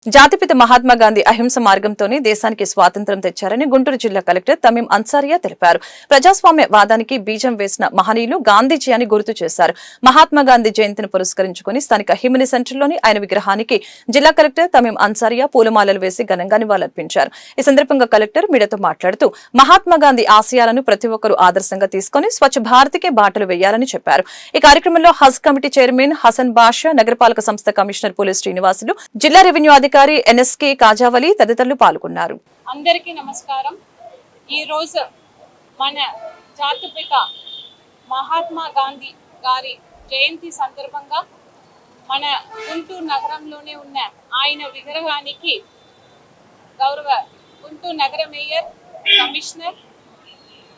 జాతిపిత మహాత్మా గాంధీ అహింస మార్గంతోనే దేశానికి స్వాతంత్ర్యం తెచ్చారని గుంటూరు జిల్లా కలెక్టర్ తమీం అన్సారియా తెలిపారు. ప్రజాస్వామ్య వాదానికి బీజం వేసిన మహనీయులు గాంధీజీ అని గుర్తు చేశారు. మహాత్మా గాంధీ జయంతిని పురస్కరించుకుని స్థానిక హిమిని సెంటర్లోని ఆయన విగ్రహానికి జిల్లా కలెక్టర్ తమీం అన్సారియా పూలమాలలు వేసి ఘనంగా నివాళులర్పించారు. ఈ సందర్భంగా కలెక్టర్ మీడియాతో మాట్లాడుతూ మహాత్మా గాంధీ ఆశయాలను ప్రతి ఒక్కరూ ఆదర్శంగా తీసుకుని స్వచ్ఛ భారత్కే బాటలు వేయాలని చెప్పారు. ఈ కార్యక్రమంలో హజ్ కమిటీ చైర్మన్ హసన్ బాషా, నగరపాలక సంస్థ కమిషనర్ పోలీస్ శ్రీనివాసులు, జిల్లా రెవెన్యూ అధికారి ఎన్ఎస్కే కాజావలి తదితరులు పాల్గొన్నారు. అందరికీ నమస్కారం. ఈ రోజు మన జాతిపిత మహాత్మా గాంధీ గారి జయంతి సందర్భంగా మన గుంటూరు నగరంలోనే ఉన్న ఆయన విగ్రహానికి గౌరవ గుంటూరు నగర మేయర్, కమిషనర్,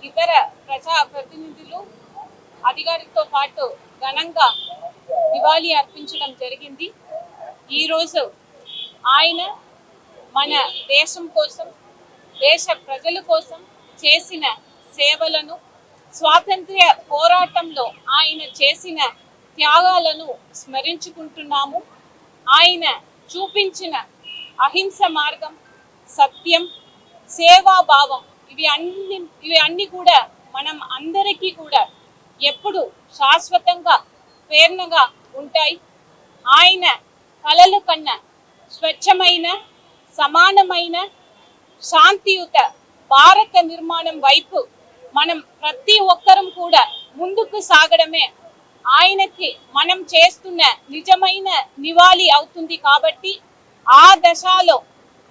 ఇతర ప్రజా ప్రతినిధులు, అధికారులతో పాటు ఘనంగా నివాళి అర్పించడం జరిగింది. ఈరోజు ఆయన మన దేశం కోసం, దేశ ప్రజల కోసం చేసిన సేవలను, స్వాతంత్ర్య పోరాటంలో ఆయన చేసిన త్యాగాలను స్మరించుకుంటున్నాము. ఆయన చూపించిన అహింస మార్గం, సత్యం, సేవాభావం ఇవి అన్ని కూడా మనం అందరికీ కూడా ఎప్పుడు శాశ్వతంగా ప్రేరణగా ఉంటాయి. ఆయన కలలు కన్నా స్వచ్ఛమైన, సమానమైన, శాంతియుత భారత నిర్మాణం వైపు మనం ప్రతి ఒక్కరం కూడా ముందుకు సాగడమే ఆయనకి మనం చేస్తున్న నిజమైన నివాళి అవుతుంది. కాబట్టి ఆ దశలో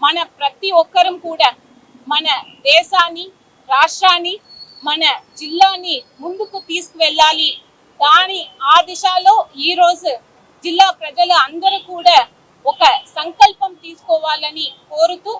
మన ప్రతి ఒక్కరం కూడా మన దేశాన్ని, రాష్ట్రాన్ని, మన జిల్లాని ముందుకు తీసుకువెళ్ళాలి. ఆ దిశలో ఈరోజు జిల్లా ప్రజలు అందరూ కూడా ఒక సంకల్పం తీసుకోవాలని కోరుతూ